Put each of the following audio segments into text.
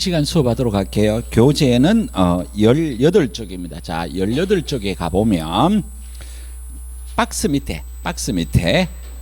시간 수업하도록 할게요. 교재는 18쪽입니다. 자, 18쪽에 가보면 박스 밑에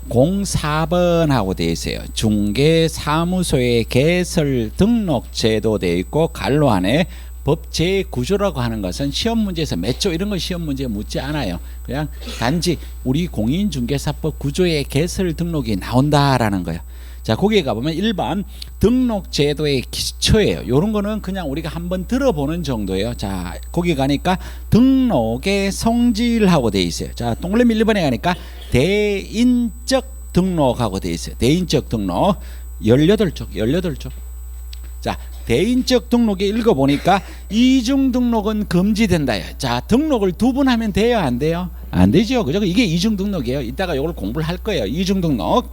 04번 하고 되어 있어요. 중개사무소의 개설 등록 제도 되어 있고 갈로 안에 법제 구조라고 하는 것은 시험 문제에서 몇 조 이런 거 시험 문제에 묻지 않아요. 그냥 단지 우리 공인중개사법 구조의 개설 등록이 나온다라는 거예요. 자, 거기에 가보면 1번 등록 제도의 기초예요. 이런 거는 그냥 우리가 한번 들어보는 정도예요. 자, 거기 가니까 등록의 성질하고 돼 있어요. 자, 동그라미 1번에 가니까 대인적 등록하고 돼 있어요. 대인적 등록 18쪽. 자, 대인적 등록에 읽어보니까 이중 등록은 금지된다요. 자, 등록을 두 번 하면 돼요, 안 돼요? 안 되죠, 그죠? 이게 이중 등록이에요. 이따가 이걸 공부를 할 거예요. 이중 등록.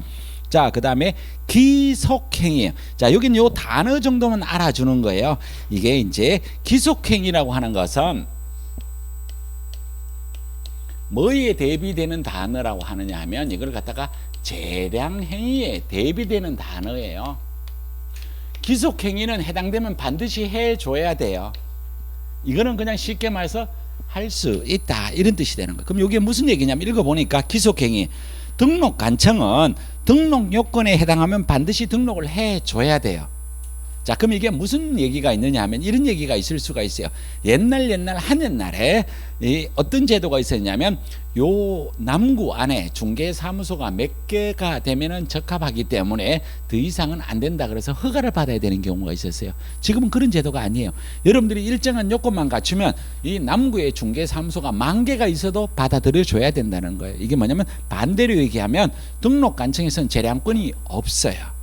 자, 그 다음에 기속행위예요. 자, 여기는 요 단어 정도만 알아주는 거예요. 이게 이제 기속행위라고 하는 것은 뭐에 대비되는 단어라고 하느냐 하면 이걸 갖다가 재량행위에 대비되는 단어예요. 기속행위는 해당되면 반드시 해줘야 돼요. 이거는 그냥 쉽게 말해서 할 수 있다 이런 뜻이 되는 거예요. 그럼 이게 무슨 얘기냐면 읽어보니까 기속행위 등록 간청은 등록 요건에 해당하면 반드시 등록을 해줘야 돼요. 자, 그럼 이게 무슨 얘기가 있느냐 하면 이런 얘기가 있을 수가 있어요. 옛날 한옛날에 어떤 제도가 있었냐면 요 남구 안에 중개사무소가 몇 개가 되면은 적합하기 때문에 더 이상은 안 된다 그래서 허가를 받아야 되는 경우가 있었어요. 지금은 그런 제도가 아니에요. 여러분들이 일정한 요건만 갖추면 이 남구에 중개사무소가 10,000개가 있어도 받아들여 줘야 된다는 거예요. 이게 뭐냐면 반대로 얘기하면 등록 간청에서는 재량권이 없어요.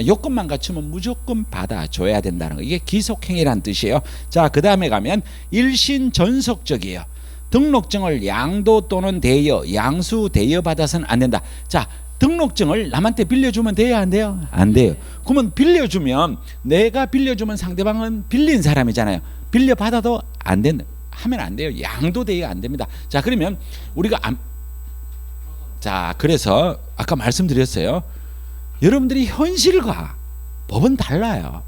요건만 갖추면 무조건 받아줘야 된다는 거. 이게 기속행위란 뜻이에요. 자, 그 다음에 가면 일신전속적이에요. 등록증을 양도 또는 대여, 양수 대여 받아서는 안 된다. 자, 등록증을 남한테 빌려주면 돼요, 안 돼요? 안 돼요. 그러면 빌려주면 내가 빌려주면 상대방은 빌린 사람이잖아요. 빌려받아도 안 된다. 하면 안 돼요. 양도 대여 안 됩니다. 자, 그러면 우리가 자, 그래서 아까 말씀드렸어요. 여러분들이 현실과 법은 달라요.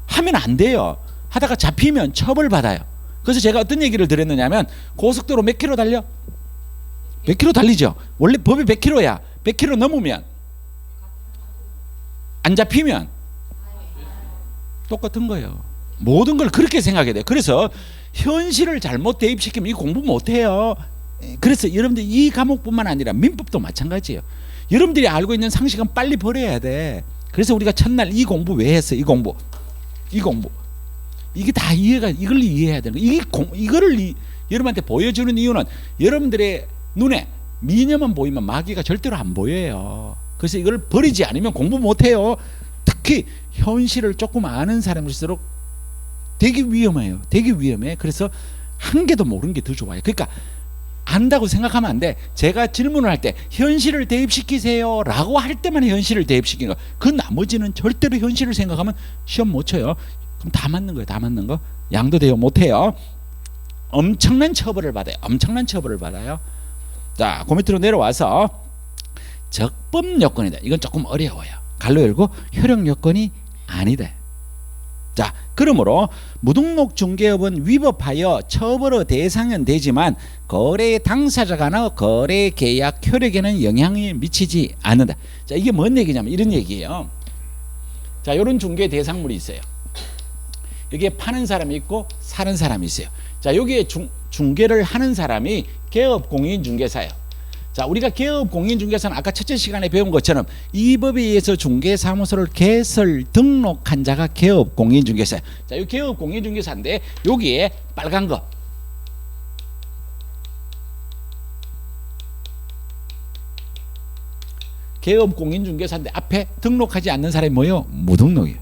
하면 안 돼요. 하다가 잡히면 처벌받아요. 그래서 제가 어떤 얘기를 드렸느냐면 고속도로 몇 킬로 달려? 100km 달리죠. 원래 법이 100km야. 100km 넘으면 안 잡히면 똑같은 거예요. 모든 걸 그렇게 생각해야 돼요. 그래서 현실을 잘못 대입시키면 이 공부 못해요. 그래서 여러분들 이 과목뿐만 아니라 민법도 마찬가지예요. 여러분들이 알고 있는 상식은 빨리 버려야 돼. 그래서 우리가 첫날 이 공부 왜 했어? 이 공부 이게 다 이걸 이해해야 되는 거예요. 이거를 여러분한테 보여주는 이유는 여러분들의 눈에 미녀만 보이면 마귀가 절대로 안 보여요. 그래서 이걸 버리지 않으면 공부 못해요. 특히 현실을 조금 아는 사람일수록 되게 위험해요. 그래서 한 개도 모르는 게 더 좋아요. 그러니까 안다고 생각하면 안 돼. 제가 질문을 할 때 현실을 대입시키세요 라고 할 때만 현실을 대입시키는 거. 그 나머지는 절대로 현실을 생각하면 시험 못 쳐요. 그럼 다 맞는 거예요. 다 맞는 거. 양도 대여 못해요. 엄청난 처벌을 받아요. 자, 그 밑으로 내려와서 적법 요건이다. 이건 조금 어려워요. 갈로 열고 효력 요건이 아니다. 자, 그러므로 무등록 중개업은 위법하여 처벌의 대상은 되지만 거래 당사자간의 거래 계약 효력에는 영향이 미치지 않는다. 자, 이게 뭔 얘기냐면 이런 얘기예요. 자, 이런 중개 대상물이 있어요. 여기에 파는 사람이 있고 사는 사람이 있어요. 자, 여기에 중개를 하는 사람이 개업공인중개사예요. 자, 우리가 개업공인중개사는 아까 첫째 시간에 배운 것처럼 이 법에 의해서 중개사무소를 개설 등록한 자가 개업공인중개사예요. 자, 이 개업공인중개사인데 여기에 빨간 거 개업공인중개사인데 앞에 등록하지 않는 사람이 뭐예요? 무등록이에요.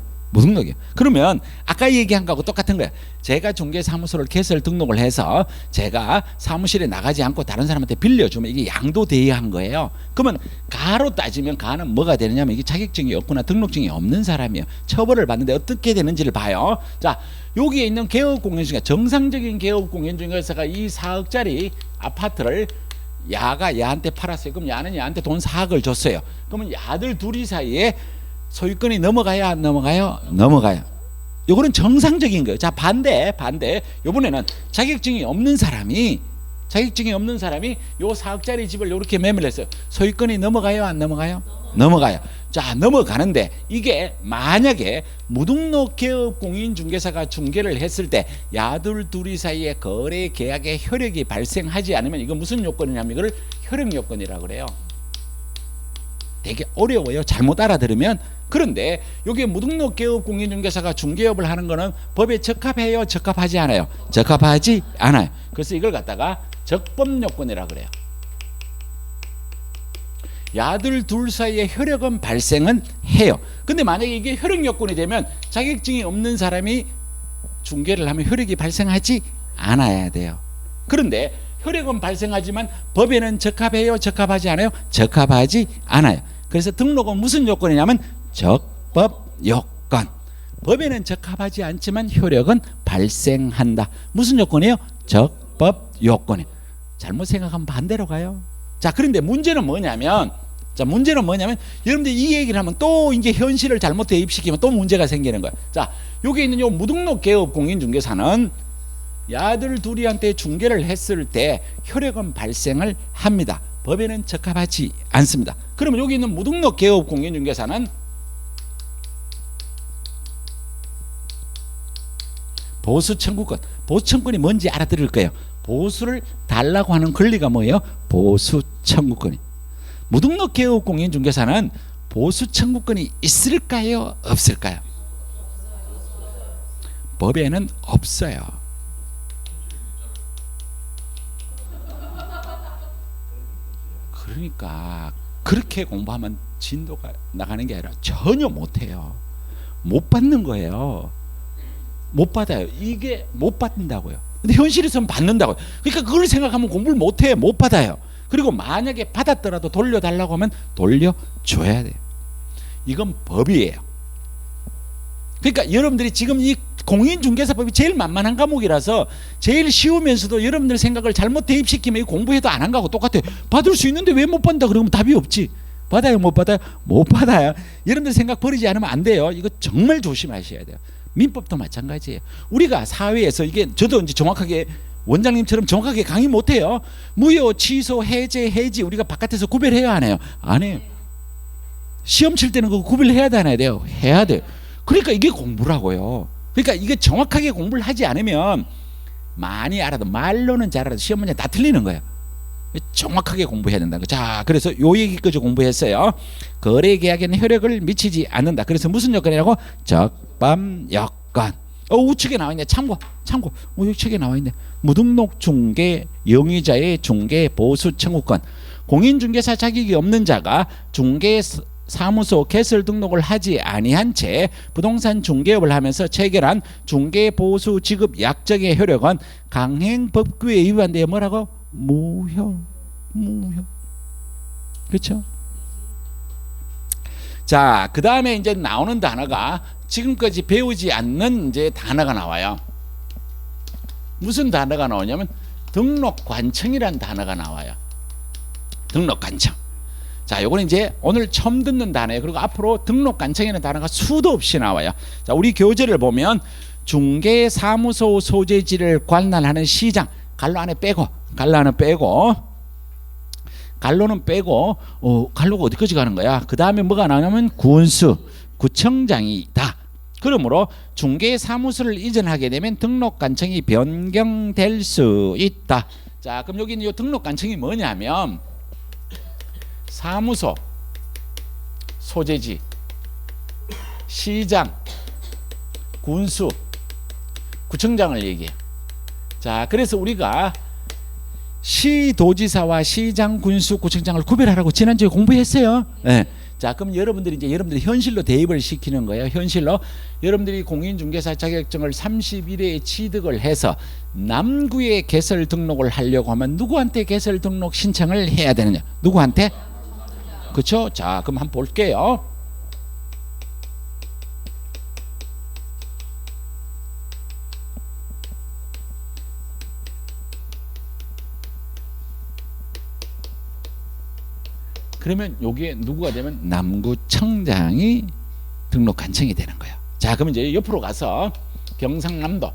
그러면 아까 얘기한 거하고 똑같은 거예요. 제가 중개사무소를 개설 등록을 해서 제가 사무실에 나가지 않고 다른 사람한테 빌려주면 이게 양도 대여한 거예요. 그러면 가로 따지면 가는 뭐가 되느냐면 이게 자격증이 없거나 등록증이 없는 사람이에요. 처벌을 받는데 어떻게 되는지를 봐요. 자, 여기에 있는 개업공인중개사, 정상적인 개업공인중개사가 이 4억짜리 아파트를 야가 야한테 팔았어요. 그럼 야는 야한테 돈 4억을 줬어요. 그러면 야들 둘이 사이에 소유권이 넘어가야 안 넘어가요? 넘어가요. 요거는 정상적인 거예요. 자, 반대. 요번에는 자격증이 없는 사람이 요 4억짜리 집을 이렇게 매매를 했어요. 소유권이 넘어가요, 안 넘어가요? 넘어가요. 자, 넘어가는데 이게 만약에 무등록 개업 공인중개사가 중개를 했을 때 야들 둘이 사이에 거래 계약의 효력이 발생하지 않으면 이거 무슨 요건이냐면 이걸 효력 요건이라고 그래요. 되게 어려워요. 잘못 알아들으면. 그런데 여기 무등록 개업 공인중개사가 중개업을 하는 거는 법에 적합해요, 적합하지 않아요? 적합하지 않아요. 그래서 이걸 갖다가 적법 요건이라고 그래요. 야들 둘 사이에 효력은 발생은 해요. 근데 만약에 이게 효력 요건이 되면 자격증이 없는 사람이 중개를 하면 효력이 발생하지 않아야 돼요. 그런데 효력은 발생하지만 법에는 적합해요, 적합하지 않아요? 적합하지 않아요. 그래서 등록은 무슨 요건이냐면 적법 요건. 법에는 적합하지 않지만 효력은 발생한다. 무슨 요건이에요? 적법 요건이에요. 잘못 생각하면 반대로 가요. 자, 그런데 문제는 뭐냐면 여러분들 이 얘기를 하면 또 이제 현실을 잘못 대입시키면 또 문제가 생기는 거예요. 자, 여기 있는 요 무등록 개업 공인중개사는 야들 둘이한테 중개를 했을 때 효력은 발생을 합니다. 법에는 적합하지 않습니다. 그러면 여기 있는 무등록 개업 공인중개사는 보수 청구권. 보수 청구권이 뭔지 알아들을 거예요. 보수를 달라고 하는 권리가 뭐예요? 보수 청구권이. 무등록 개업 공인중개사는 보수 청구권이 있을까요? 없을까요? 법에는 없어요. 그러니까 그렇게 공부하면 진도가 나가는 게 아니라 전혀 못해요. 못 받는 거예요. 못 받아요. 이게 못 받는다고요. 근데 현실에서는 받는다고요. 그러니까 그걸 생각하면 공부를 못해. 못 받아요. 그리고 만약에 받았더라도 돌려달라고 하면 돌려줘야 돼요. 이건 법이에요. 그러니까 여러분들이 지금 이 공인중개사법이 제일 만만한 과목이라서 제일 쉬우면서도 여러분들 생각을 잘못 대입시키면 공부해도 안 한 거하고 똑같아요. 받을 수 있는데 왜 못 받는다 그러면 답이 없지. 받아요, 못 받아요? 못 받아요. 여러분들 생각 버리지 않으면 안 돼요. 이거 정말 조심하셔야 돼요. 민법도 마찬가지예요. 우리가 사회에서 이게 저도 이제 정확하게 원장님처럼 정확하게 강의 못해요. 무효, 취소, 해제, 해지 우리가 바깥에서 구별해야 안 해요? 안 해요. 시험 칠 때는 그거 구별해야 되나요? 돼요? 해야 돼요. 그러니까 이게 공부라고요. 그러니까 이게 정확하게 공부를 하지 않으면 많이 알아도 말로는 잘 알아도 시험 문제 다 틀리는 거예요. 정확하게 공부해야 된다는 거. 자, 그래서 요 얘기까지 공부했어요. 거래 계약에는 효력을 미치지 않는다. 그래서 무슨 요건이라고? 적법 요건. 우측에 나와 있네. 참고. 우측에 나와 있네. 무등록 중개 영위자의 중개 보수 청구권. 공인중개사 자격이 없는 자가 중개 사무소 개설 등록을 하지 아니한 채 부동산 중개업을 하면서 체결한 중개 보수 지급 약정의 효력은 강행법규에 위반되어 뭐라고? 무효. 그렇죠? 자, 그 다음에 이제 나오는 단어가 지금까지 배우지 않는 이제 단어가 나와요. 무슨 단어가 나오냐면 등록관청이라는 단어가 나와요. 등록관청. 자, 요거는 이제 오늘 처음 듣는 단어예요. 그리고 앞으로 등록관청이라는 단어가 수도 없이 나와요. 자, 우리 교재를 보면 중개사무소 소재지를 관할하는 시장, 갈로 안에 빼고, 갈로는 빼고, 갈로가 어디까지 가는 거야? 그 다음에 뭐가 나오냐면 군수, 구청장이다. 그러므로 중개사무소를 이전하게 되면 등록관청이 변경될 수 있다. 자, 그럼 여기 있는 이 등록관청이 뭐냐면 사무소, 소재지, 시장, 군수, 구청장을 얘기해요. 자, 그래서 우리가 시도지사와 시장, 군수, 구청장을 구별하라고 지난주에 공부했어요. 네. 자, 그럼 여러분들이 현실로 대입을 시키는 거예요. 현실로 여러분들이 공인중개사 자격증을 31회에 취득을 해서 남구에 개설 등록을 하려고 하면 누구한테 개설 등록 신청을 해야 되느냐? 누구한테? 그렇죠? 자, 그럼 한번 볼게요. 그러면 여기에 누구가 되면 남구청장이 등록관청이 되는 거예요. 자, 그러면 이제 옆으로 가서 경상남도,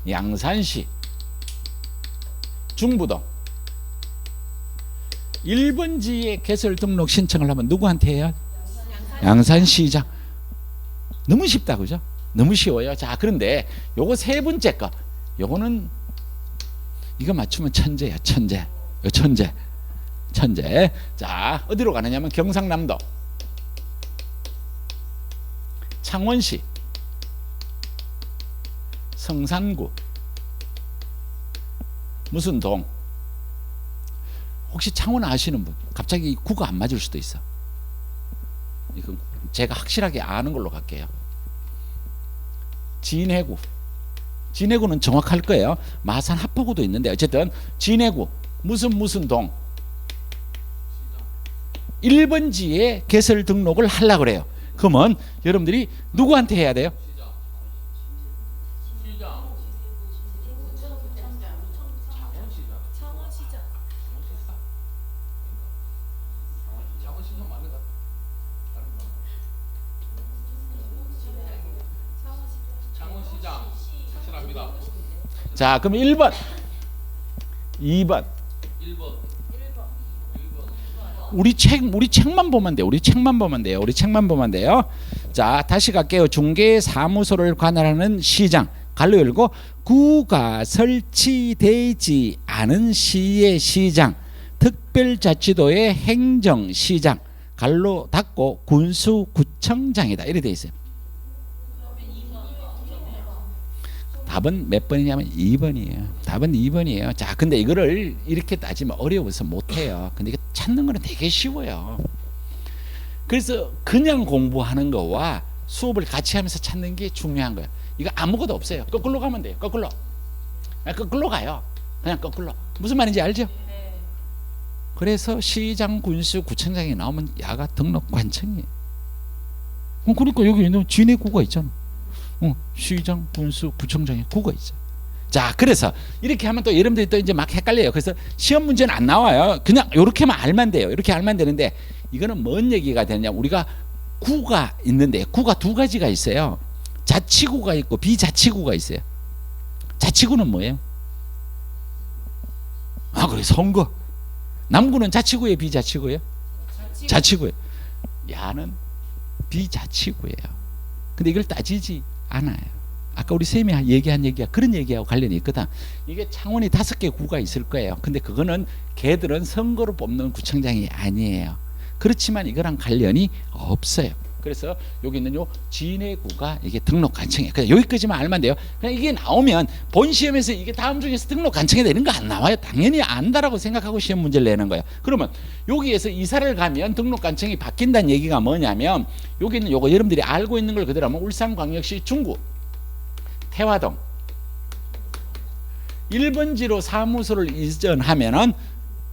양산시, 중부동 1번지에 개설 등록 신청을 하면 누구한테 해요? 양산시장. 너무 쉽다, 그죠? 너무 쉬워요. 자, 그런데 요거 세 번째 거, 요거는 이거 맞추면 천재야, 천재. 천재. 천재. 자, 어디로 가느냐면 경상남도, 창원시, 성산구, 무슨 동. 혹시 창원 아시는 분? 갑자기 구가 안 맞을 수도 있어. 이거 제가 확실하게 아는 걸로 갈게요. 진해구. 진해구는 정확할 거예요. 마산 합포구도 있는데 어쨌든 진해구 무슨 동 1번지에 개설 등록을 하려고 그래요. 그러면 여러분들이 누구한테 해야 돼요? 자, 그럼 1번, 2번. 우리 책만 보면 돼요. 우리 책만 보면 돼요. 우리 책만 보면 돼요. 자, 다시 갈게요. 중개사무소를 관할하는 시장, 갈로 열고, 구가 설치되지 않은 시의 시장, 특별자치도의 행정시장, 갈로 닫고 군수구청장이다. 이렇게 돼 있어요. 답은 몇 번이냐면 2번이에요. 답은 2번이에요. 자, 근데 이거를 이렇게 따지면 어려워서 못해요. 근데 이거 찾는 거는 되게 쉬워요. 그래서 그냥 공부하는 거와 수업을 같이 하면서 찾는 게 중요한 거예요. 이거 아무것도 없어요. 거꾸로 가면 돼요. 거꾸로. 거꾸로 가요. 그냥 거꾸로. 무슨 말인지 알죠? 그래서 시장, 군수, 구청장이 나오면 야가 등록 관청이에요. 그러니까 여기 있는 진해구가 있잖아. 시장, 군수, 구청장에 구가 있어. 자, 그래서 이렇게 하면 또 여러분들이 또 이제 막 헷갈려요. 그래서 시험 문제는 안 나와요. 그냥 이렇게만 알면 돼요. 이렇게 알면 되는데 이거는 뭔 얘기가 되냐? 우리가 구가 있는데 구가 두 가지가 있어요. 자치구가 있고 비자치구가 있어요. 자치구는 뭐예요? 그래, 선거. 남구는 자치구예요, 비자치구예요? 자치구예요. 야는 비자치구예요. 근데 이걸 따지지 않아요. 아까 우리 쌤이 얘기한 얘기가 그런 얘기하고 관련이 있거든. 이게 창원이 5개 구가 있을 거예요. 근데 그거는 걔들은 선거로 뽑는 구청장이 아니에요. 그렇지만 이거랑 관련이 없어요. 그래서 여기 있는 요 진해구가 이게 등록 관청이에요. 그냥 여기까지만 알면 돼요. 그냥 이게 나오면 본 시험에서 이게 다음 중에서 등록 관청이다 이런 거 안 나와요. 당연히 안다라고 생각하고 시험 문제를 내는 거예요. 그러면 여기에서 이사를 가면 등록 관청이 바뀐다는 얘기가 뭐냐면 여기 있는 요거 여러분들이 알고 있는 걸 그대로 하면 울산광역시 중구 태화동 1번지로 사무소를 이전하면은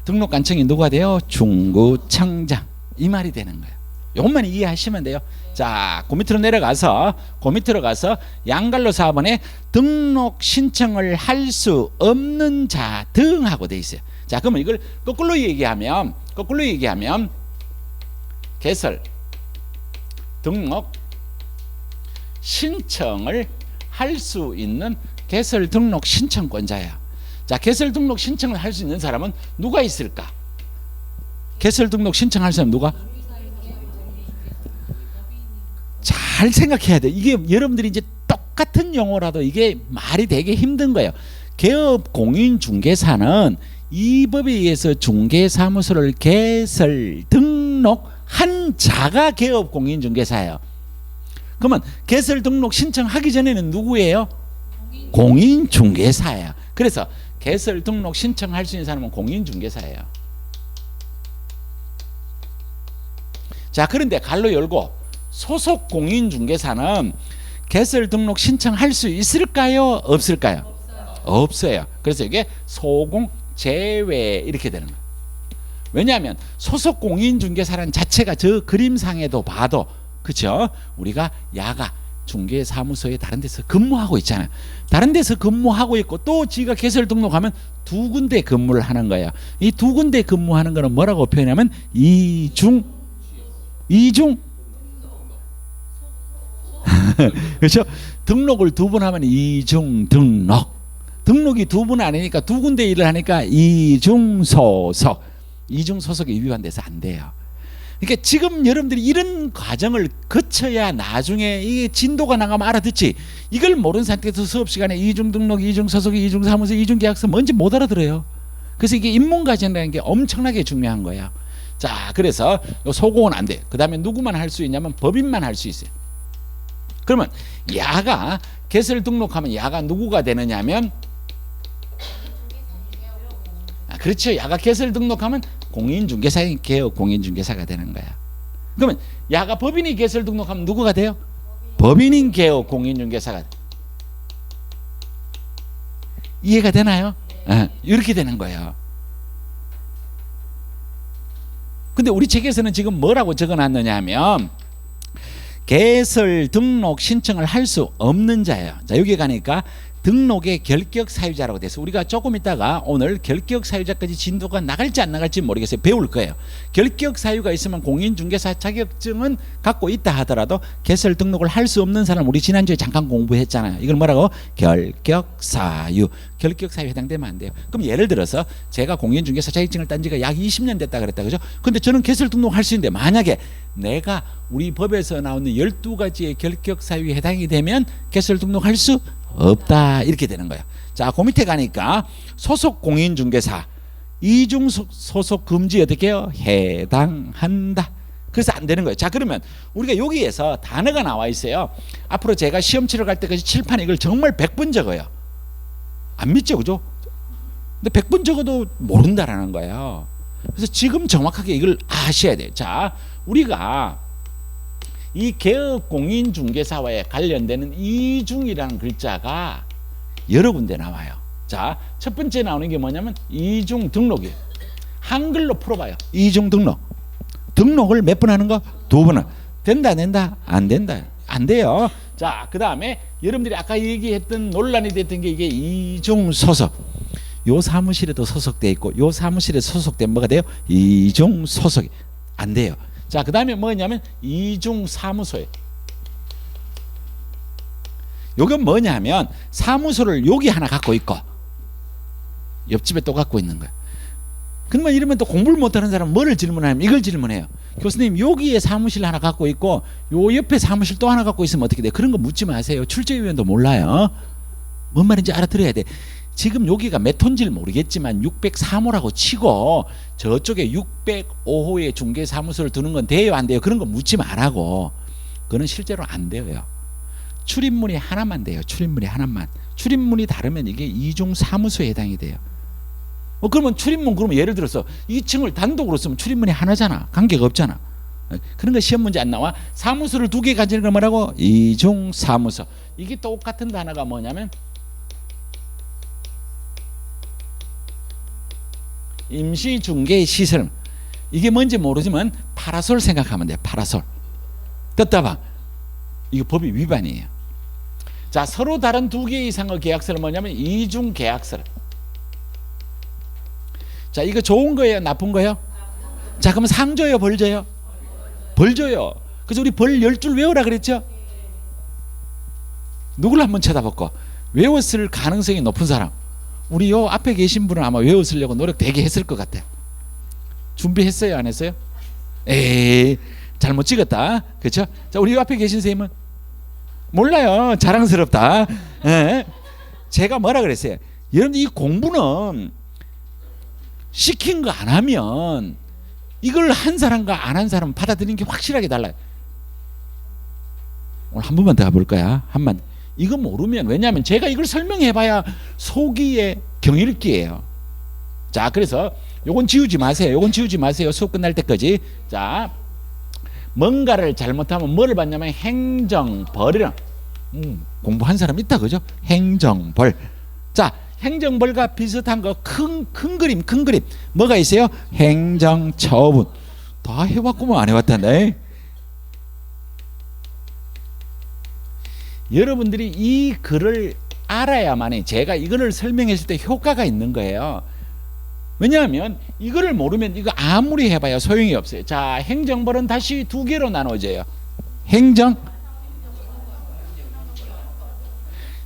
등록 관청이 누가 돼요? 중구청장. 이 말이 되는 거예요. 이것만 이해하시면 돼요. 자, 그 밑으로 내려가서 양갈로 4번에 등록 신청을 할 수 없는 자 등하고 돼 있어요. 자, 그러면 이걸 거꾸로 얘기하면 개설 등록 신청을 할 수 있는 개설 등록 신청권자야. 자, 개설 등록 신청을 할 수 있는 사람은 누가 있을까? 개설 등록 신청할 사람 누가? 잘 생각해야 돼. 이게 여러분들이 이제 똑같은 용어라도 이게 말이 되게 힘든 거예요. 개업 공인 중개사는 이 법에 의해서 중개사무소를 개설 등록한 자가 개업 공인 중개사예요. 그러면 개설 등록 신청하기 전에는 누구예요? 공인 중개사예요. 그래서 개설 등록 신청할 수 있는 사람은 공인 중개사예요. 자, 그런데 갈로 열고 소속 공인중개사는 개설 등록 신청할 수 있을까요? 없을까요? 없어요. 그래서 이게 소공 제외 이렇게 되는 거예요. 왜냐하면 소속 공인중개사라는 자체가 저 그림상에도 봐도 그렇죠? 우리가 야가 중개사무소에 다른 데서 근무하고 있잖아요. 다른 데서 근무하고 있고 또 지가 개설 등록하면 두 군데 근무를 하는 거예요. 이 두 군데 근무하는 거는 뭐라고 표현하면 이중 그렇죠? 등록을 두 번 하면 이중 등록. 등록이 두 번 아니니까 두 군데 일을 하니까 이중 소속. 이중 소속에 위반돼서 안 돼요. 그러니까 지금 여러분들이 이런 과정을 거쳐야 나중에 이 진도가 나가면 알아듣지. 이걸 모르는 상태에서 수업 시간에 이중 등록, 이중 소속, 이중 사무소, 이중 계약서 뭔지 못 알아들어요. 그래서 이게 인문 과정이라는 게 엄청나게 중요한 거예요. 자, 그래서 소공은 안 돼. 그 다음에 누구만 할 수 있냐면 법인만 할 수 있어요. 그러면 야가 개설 등록하면 야가 누구가 되느냐면, 그렇죠. 야가 개설 등록하면 공인중개사인 개업 공인중개사가 되는 거야. 그러면 야가 법인이 개설 등록하면 누구가 돼요? 법인인 개업 공인중개사가 돼. 이해가 되나요? 이렇게 되는 거예요. 근데 우리 책에서는 지금 뭐라고 적어놨느냐 하면 개설 등록 신청을 할 수 없는 자예요. 자, 여기 가니까 등록의 결격 사유자라고 돼서 우리가 조금 있다가 오늘 결격 사유자까지 진도가 나갈지 안 나갈지 모르겠어요. 배울 거예요. 결격 사유가 있으면 공인중개사 자격증은 갖고 있다 하더라도 개설 등록을 할 수 없는 사람, 우리 지난주에 잠깐 공부했잖아요. 이걸 뭐라고? 결격 사유. 결격 사유에 해당되면 안 돼요. 그럼 예를 들어서 제가 공인중개사 자격증을 딴 지가 약 20년 됐다 그랬다, 그죠? 근데 저는 개설 등록할 수 있는데 만약에 내가 우리 법에서 나오는 12가지의 결격 사유에 해당이 되면 개설 등록할 수 없다, 이렇게 되는 거예요. 자, 그 밑에 가니까 소속 공인중개사 이중 소속 금지 어떻게 해요? 해당한다. 그래서 안 되는 거예요. 자, 그러면 우리가 여기에서 단어가 나와 있어요. 앞으로 제가 시험 치러 갈 때까지 칠판에 이걸 정말 100번 적어요. 안 믿죠, 그죠? 근데 100번 적어도 모른다라는 거예요. 그래서 지금 정확하게 이걸 아셔야 돼요. 자, 우리가 이 개업 공인중개사와에 관련되는 이중이라는 글자가 여러 군데 나와요. 자, 첫 번째 나오는 게 뭐냐면 이중 등록이에요. 한글로 풀어봐요. 이중 등록. 등록을 몇 번 하는 거? 2번. 된다, 안 된다? 안 된다. 안 돼요. 자, 그 다음에 여러분들이 아까 얘기했던 논란이 됐던 게 이게 이중 소속. 요 사무실에도 소속돼 있고 요 사무실에 소속된 뭐가 돼요? 이중 소속이 안 돼요. 자, 그 다음에 뭐냐면 이중 사무소에, 요건 뭐냐면 사무소를 여기 하나 갖고 있고 옆집에 또 갖고 있는 거야. 그러면 이러면 또 공부를 못하는 사람은 뭐를 질문하냐면 이걸 질문해요. 교수님, 여기에 사무실 하나 갖고 있고 요 옆에 사무실 또 하나 갖고 있으면 어떻게 돼? 그런 거 묻지 마세요. 출제위원도 몰라요. 뭔 말인지 알아들어야 돼. 지금 여기가 몇 톤지를 모르겠지만 603호라고 치고 저쪽에 605호의 중개사무소를 두는 건 돼요, 안 돼요? 그런 거 묻지 말라고. 그거는 실제로 안 돼요. 출입문이 하나만 돼요. 출입문이 하나만. 출입문이 다르면 이게 이중 사무소에 해당이 돼요. 그러면 출입문, 그러면 예를 들어서 2층을 단독으로 쓰면 출입문이 하나잖아. 관계가 없잖아. 그런 거 시험 문제 안 나와. 사무소를 2개 가지는 거 뭐라고? 이중 사무소. 이게 똑같은 단어가 뭐냐면 임시중개시설. 이게 뭔지 모르지만 파라솔 생각하면 돼요. 파라솔. 떴다봐. 이거 법이 위반이에요. 자, 서로 다른 2개 이상의 계약서는 뭐냐면 이중계약서. 자, 이거 좋은 거예요, 나쁜 거예요? 자, 그러면 상 줘요, 벌 줘요? 벌 줘요. 그래서 우리 벌 10줄 외우라 그랬죠? 누구를 한번 쳐다볼까? 외웠을 가능성이 높은 사람. 우리 요 앞에 계신 분은 아마 외웠으려고 노력 되게 했을 것 같아요. 준비했어요, 안 했어요? 에이, 잘못 찍었다. 그렇죠? 자, 우리 요 앞에 계신 선생님은 몰라요. 자랑스럽다. 예. 제가 뭐라 그랬어요? 여러분, 이 공부는 시킨 거 안 하면 이걸 한 사람과 안 한 사람 받아들이는 게 확실하게 달라요. 오늘 한 번만 더 가볼 거야. 한 번. 이거 모르면, 왜냐하면 제가 이걸 설명해봐야 속이의 경읽기예요. 자, 그래서 요건 지우지 마세요. 요건 지우지 마세요. 수업 끝날 때까지. 자, 뭔가를 잘못하면 뭐를 받냐면 행정벌이랑 공부한 사람 있다, 그죠? 행정벌. 자, 행정벌과 비슷한 거 큰 그림 뭐가 있어요? 행정처분. 다 해봤구만 안 해봤다네. 여러분들이 이 글을 알아야만이 제가 이거를 설명했을 때 효과가 있는 거예요. 왜냐하면 이거를 모르면 이거 아무리 해봐야 소용이 없어요. 자, 행정벌은 다시 2개로 나눠져요. 행정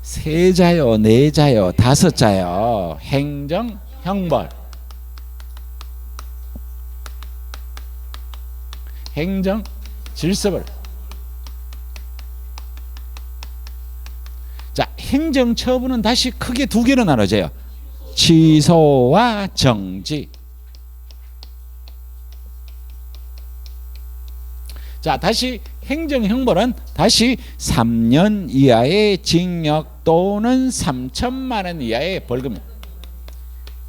세 자요, 네 자요, 다섯 자요. 행정, 형벌. 행정, 질서벌. 자, 행정 처분은 다시 크게 두 개로 나눠져요. 취소와 정지. 자, 다시 행정형벌은 다시 3년 이하의 징역 또는 3천만 원 이하의 벌금.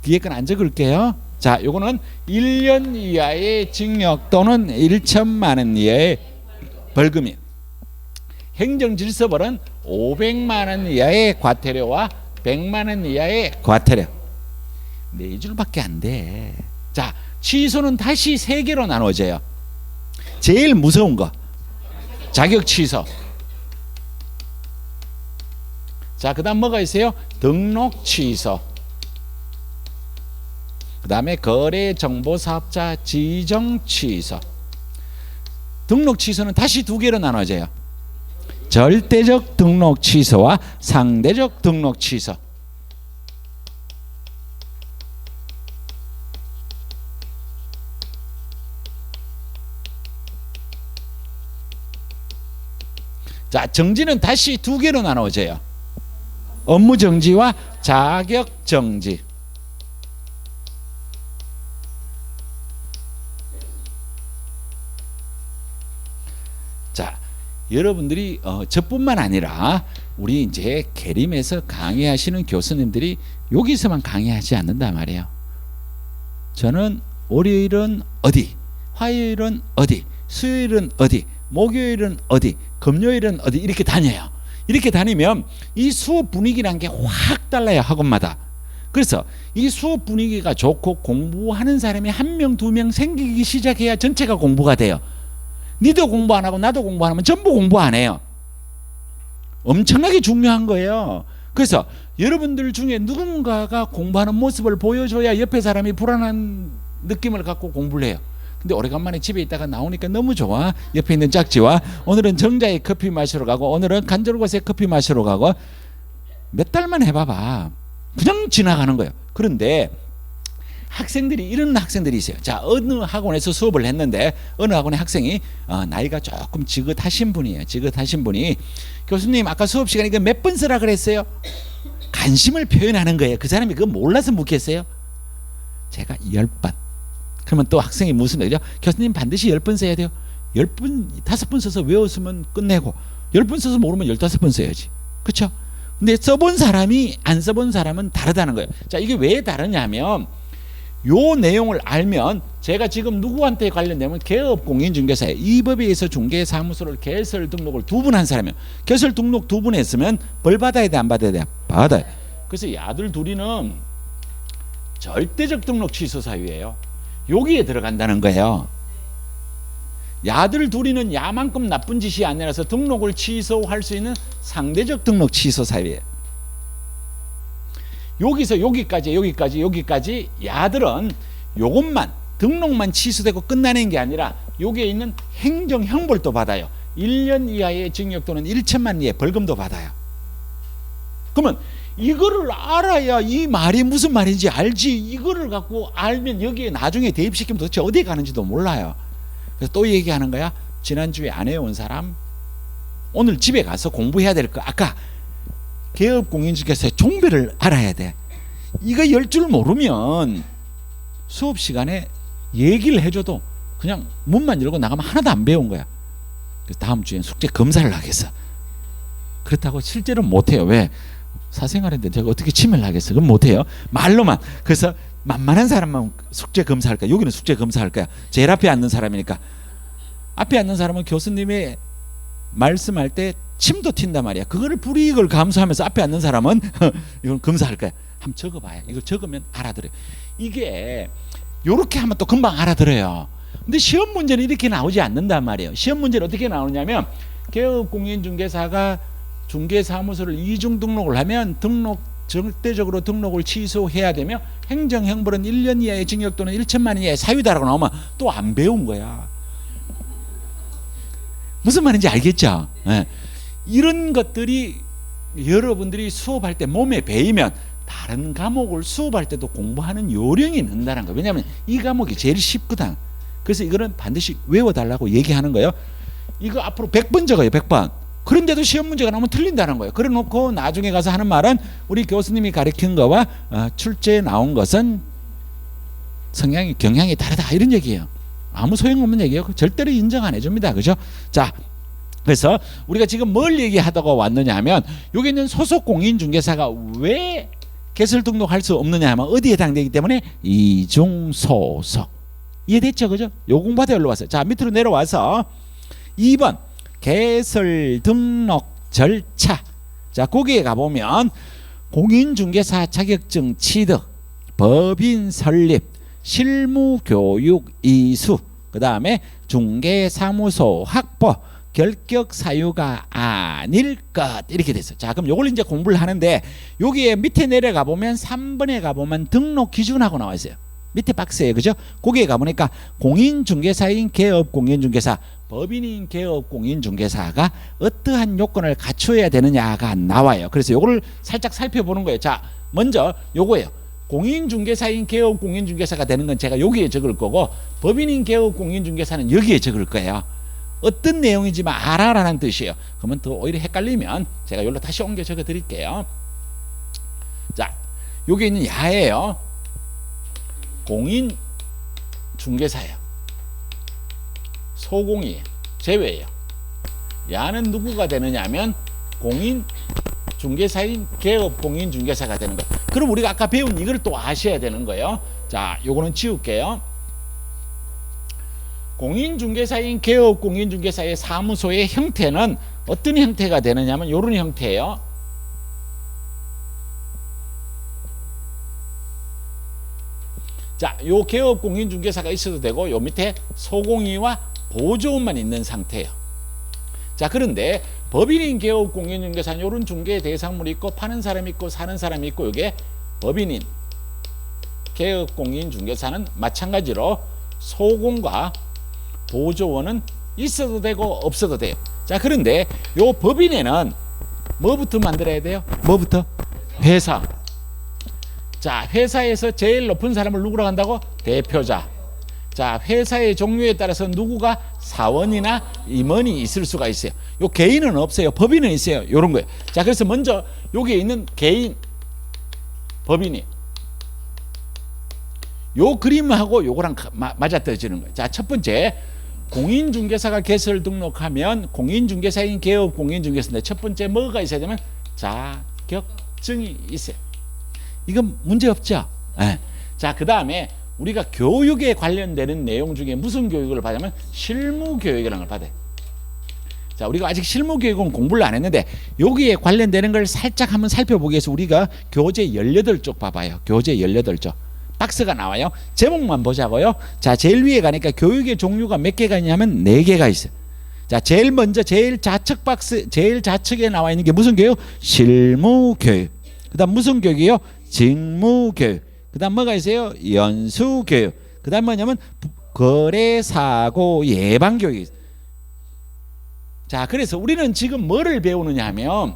뒤에 건 안 적을게요. 자, 요거는 1년 이하의 징역 또는 1천만 원 이하의 벌금이. 행정질서벌은 500만 원 이하의 과태료와 100만 원 이하의 과태료. 네 줄밖에 안 돼. 자, 취소는 다시 세 개로 나눠져요. 제일 무서운 거 자격 취소. 자, 그 다음 뭐가 있어요? 등록 취소. 그 다음에 거래정보사업자 지정 취소. 등록 취소는 다시 두 개로 나눠져요. 절대적 등록 취소와 상대적 등록 취소. 자, 정지는 다시 두 개로 나눠져요. 업무 정지와 자격 정지. 자, 여러분들이 저뿐만 아니라 우리 이제 계림에서 강의하시는 교수님들이 여기서만 강의하지 않는단 말이에요. 저는 월요일은 어디, 화요일은 어디, 수요일은 어디, 목요일은 어디, 금요일은 어디 이렇게 다녀요. 이렇게 다니면 이 수업 분위기란 게 확 달라요, 학원마다. 그래서 이 수업 분위기가 좋고 공부하는 사람이 한 명, 두 명 생기기 시작해야 전체가 공부가 돼요. 니도 공부 안 하고 나도 공부 안 하면 전부 공부 안 해요. 엄청나게 중요한 거예요. 그래서 여러분들 중에 누군가가 공부하는 모습을 보여줘야 옆에 사람이 불안한 느낌을 갖고 공부를 해요. 근데 오래간만에 집에 있다가 나오니까 너무 좋아. 옆에 있는 짝지와 오늘은 정자에 커피 마시러 가고 오늘은 간절곶에 커피 마시러 가고 몇 달만 해봐봐. 그냥 지나가는 거예요. 그런데 학생들이 이런 학생들이 있어요. 자, 어느 학원에서 수업을 했는데 어느 학원의 학생이 나이가 조금 지긋하신 분이에요. 지긋하신 분이 교수님 아까 수업 시간에 몇 번 쓰라 그랬어요? 관심을 표현하는 거예요. 그 사람이 그거 몰라서 묻겠어요? 제가 10번. 그러면 또 학생이 무슨 말이죠? 교수님 반드시 10번 써야 돼요. 10번, 5번 써서 외웠으면 끝내고 10번 써서 모르면 15번 써야지. 그렇죠? 근데 써본 사람이 안 써본 사람은 다르다는 거예요. 자, 이게 왜 다르냐면 요 내용을 알면 제가 지금 누구한테 관련되면 개업공인중개사에 이 법에 의해서 중개사무소를 개설 등록을 2번 한 사람이에요. 개설 등록 2번 했으면 벌 받아야 돼, 안 받아야 돼? 받아요. 그래서 야들 둘이는 절대적 등록 취소 사유예요. 여기에 들어간다는 거예요. 야들 둘이는 야만큼 나쁜 짓이 아니라서 등록을 취소할 수 있는 상대적 등록 취소 사유예요. 여기서 여기까지 야들은 요것만 등록만 취소되고 끝나는 게 아니라 여기에 있는 행정형벌도 받아요. 1년 이하의 징역 또는 1천만 이하의 벌금도 받아요. 그러면 이거를 알아야 이 말이 무슨 말인지 알지. 이거를 갖고 알면 여기에 나중에 대입시키면 도대체 어디 가는지도 몰라요. 그래서 또 얘기하는 거야. 지난주에 안 해온 사람 오늘 집에 가서 공부해야 될 거. 아까 개업공인중개사의 종별을 알아야 돼. 이거 10줄 모르면 수업 시간에 얘기를 해줘도 그냥 문만 열고 나가면 하나도 안 배운 거야. 그래서 다음 주엔 숙제 검사를 하겠어. 그렇다고 실제로 못해요. 왜? 사생활인데 제가 어떻게 침해를 하겠어? 그건 못해요. 말로만. 그래서 만만한 사람만 숙제 검사할 거야. 여기는 숙제 검사할 거야. 제일 앞에 앉는 사람이니까. 앞에 앉는 사람은 교수님이 말씀할 때 침도 튄단 말이야. 그거를 불이익을 감수하면서 앞에 앉는 사람은 이건 검사할 거야. 한번 적어봐요. 이걸 적으면 알아들어요. 이게 요렇게 하면 또 금방 알아들어요. 근데 시험 문제는 이렇게 나오지 않는단 말이에요. 시험 문제는 어떻게 나오냐면 개업공인중개사가 중개사무소를 이중 등록을 하면 절대적으로 등록을 취소해야 되며 행정형벌은 1년 이하의 징역 또는 1천만 원 이하의 사유다라고 나오면 또 안 배운 거야. 무슨 말인지 알겠죠? 네. 이런 것들이 여러분들이 수업할 때 몸에 배이면 다른 과목을 수업할 때도 공부하는 요령이 는다는 거예요. 왜냐하면 이 과목이 제일 쉽거든. 그래서 이거는 반드시 외워달라고 얘기하는 거예요. 이거 앞으로 100번 적어요. 100번. 그런데도 시험 문제가 나오면 틀린다는 거예요. 그래 놓고 나중에 가서 하는 말은 우리 교수님이 가르친 거와 출제에 나온 것은 성향이 경향이 다르다 이런 얘기예요. 아무 소용없는 얘기예요. 절대로 인정 안 해줍니다. 그죠? 자, 그래서 우리가 지금 뭘 얘기하다가 왔느냐 하면 여기 있는 소속 공인중개사가 왜 개설 등록할 수 없느냐 하면 어디에 해당되기 때문에 이중소속. 이해됐죠? 그죠? 요 공부하다 여기로 왔어요. 자, 밑으로 내려와서 2번 개설 등록 절차. 자, 거기에 가보면 공인중개사 자격증 취득, 법인 설립, 실무교육 이수, 그 다음에 중개사무소 확보, 결격 사유가 아닐 것 이렇게 됐어요. 자, 그럼 요걸 이제 공부를 하는데 여기에 밑에 내려가 보면 3번에 가보면 등록 기준하고 나와 있어요. 밑에 박스에 그죠? 거기에 가보니까 공인중개사인 개업공인중개사, 법인인 개업공인중개사가 어떠한 요건을 갖춰야 되느냐가 나와요. 그래서 요거를 살짝 살펴보는 거예요. 자, 먼저 요거예요. 공인중개사인 개업공인중개사가 되는 건 제가 여기에 적을 거고 법인인 개업공인중개사는 여기에 적을 거예요. 어떤 내용이지만 알아라는 뜻이에요. 그러면 더 오히려 헷갈리면 제가 여기로 다시 옮겨 적어 드릴게요. 자, 여기 있는 야예요. 공인중개사예요. 소공이에요. 제외예요. 야는 누구가 되느냐 하면 공인중개사인 개업공인중개사가 되는 거예요. 그럼 우리가 아까 배운 이걸 또 아셔야 되는 거예요. 자, 요거는 지울게요. 공인중개사인 개업공인중개사의 사무소의 형태는 어떤 형태가 되느냐면 이런 형태예요. 자, 요 개업공인중개사가 있어도 되고 요 밑에 소공이와 보조원만 있는 상태예요. 자, 그런데 법인인 개업공인중개사는 이런 중개 대상물이 있고 파는 사람이 있고 사는 사람이 있고 이게 법인인 개업공인중개사는 마찬가지로 소공과 보조원은 있어도 되고 없어도 돼요. 자, 그런데 요 법인에는 뭐부터 만들어야 돼요? 뭐부터? 회사. 자, 회사에서 제일 높은 사람을 누구라고 한다고? 대표자. 자, 회사의 종류에 따라서 누구가 사원이나 임원이 있을 수가 있어요. 요 개인은 없어요. 법인은 있어요. 요런 거예요. 자, 그래서 먼저 여기에 있는 개인 법인이 요 그림하고 요거랑 맞아떨어지는 거예요. 자, 첫 번째 공인중개사가 개설 등록하면 공인중개사인 개업공인중개사인데 첫 번째 뭐가 있어야 되면 자격증이 있어요. 이건 문제 없죠? 네. 자, 그 다음에 우리가 교육에 관련되는 내용 중에 무슨 교육을 받으면 실무교육이라는 걸 받아요. 자, 우리가 아직 실무교육은 공부를 안 했는데 여기에 관련되는 걸 살짝 한번 살펴보기 위해서 우리가 교재 18쪽 봐봐요. 교재 18쪽. 박스가 나와요. 제목만 보자고요. 자, 제일 위에 가니까 교육의 종류가 몇 개가 있냐면 4개가 있어요. 자, 제일 먼저 제일 좌측 박스, 제일 좌측에 나와 있는 게 무슨 교육? 실무교육. 그 다음 무슨 교육이요? 직무교육. 그 다음 뭐가 있어요? 연수교육. 그 다음 뭐냐면 거래사고 예방교육이 있어요. 자, 그래서 우리는 지금 뭐를 배우느냐 하면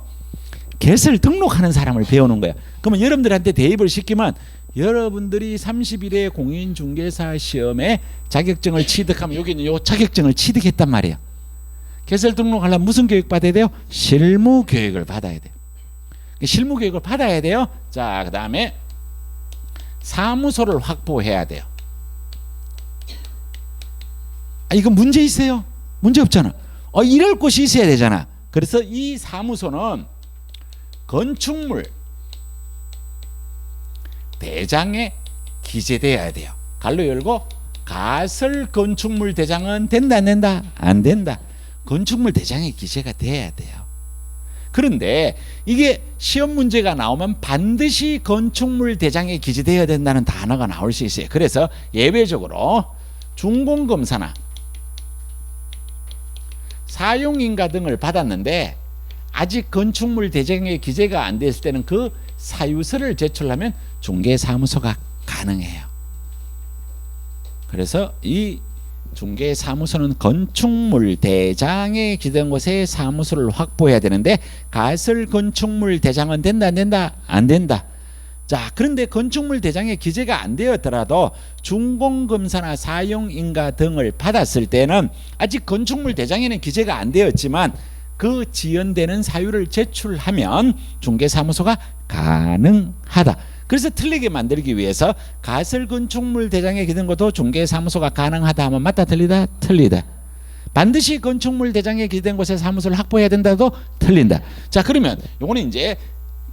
개설 등록하는 사람을 배우는 거야. 그러면 여러분들한테 대입을 시키면 여러분들이 30일에 공인중개사 시험에 자격증을 취득하면 여기 있는 요 자격증을 취득했단 말이에요. 개설 등록하려면 무슨 교육 받아야 돼요? 실무 교육을 받아야 돼요. 실무 교육을 받아야 돼요. 자, 그 다음에 사무소를 확보해야 돼요. 이거 문제 있어요? 문제 없잖아. 이럴 곳이 있어야 되잖아. 그래서 이 사무소는 건축물 대장에 기재돼야 돼요. 갈로 열고 가설 건축물 대장은 된다 안 된다? 안 된다. 건축물 대장에 기재가 돼야 돼요. 그런데 이게 시험 문제가 나오면 반드시 건축물 대장에 기재되어야 된다는 단어가 나올 수 있어요. 그래서 예외적으로 준공검사나 사용인가 등을 받았는데 아직 건축물 대장에 기재가 안 됐을 때는 그 사유서를 제출하면 중개사무소가 가능해요. 그래서 이 중개사무소는 건축물 대장에 기재된 곳에 사무소를 확보해야 되는데 가설 건축물 대장은 된다 안 된다? 안 된다. 자, 그런데 건축물 대장에 기재가 안 되었더라도 준공검사나 사용인가 등을 받았을 때는 아직 건축물 대장에는 기재가 안 되었지만 그 지연되는 사유를 제출하면 중개사무소가 가능하다. 그래서 틀리게 만들기 위해서 가설 건축물 대장에 기재된 것도 중개사무소가 가능하다 하면 맞다 틀리다? 틀리다. 반드시 건축물 대장에 기재된 곳에 사무소를 확보해야 된다도 틀린다. 자, 그러면 요거는 이제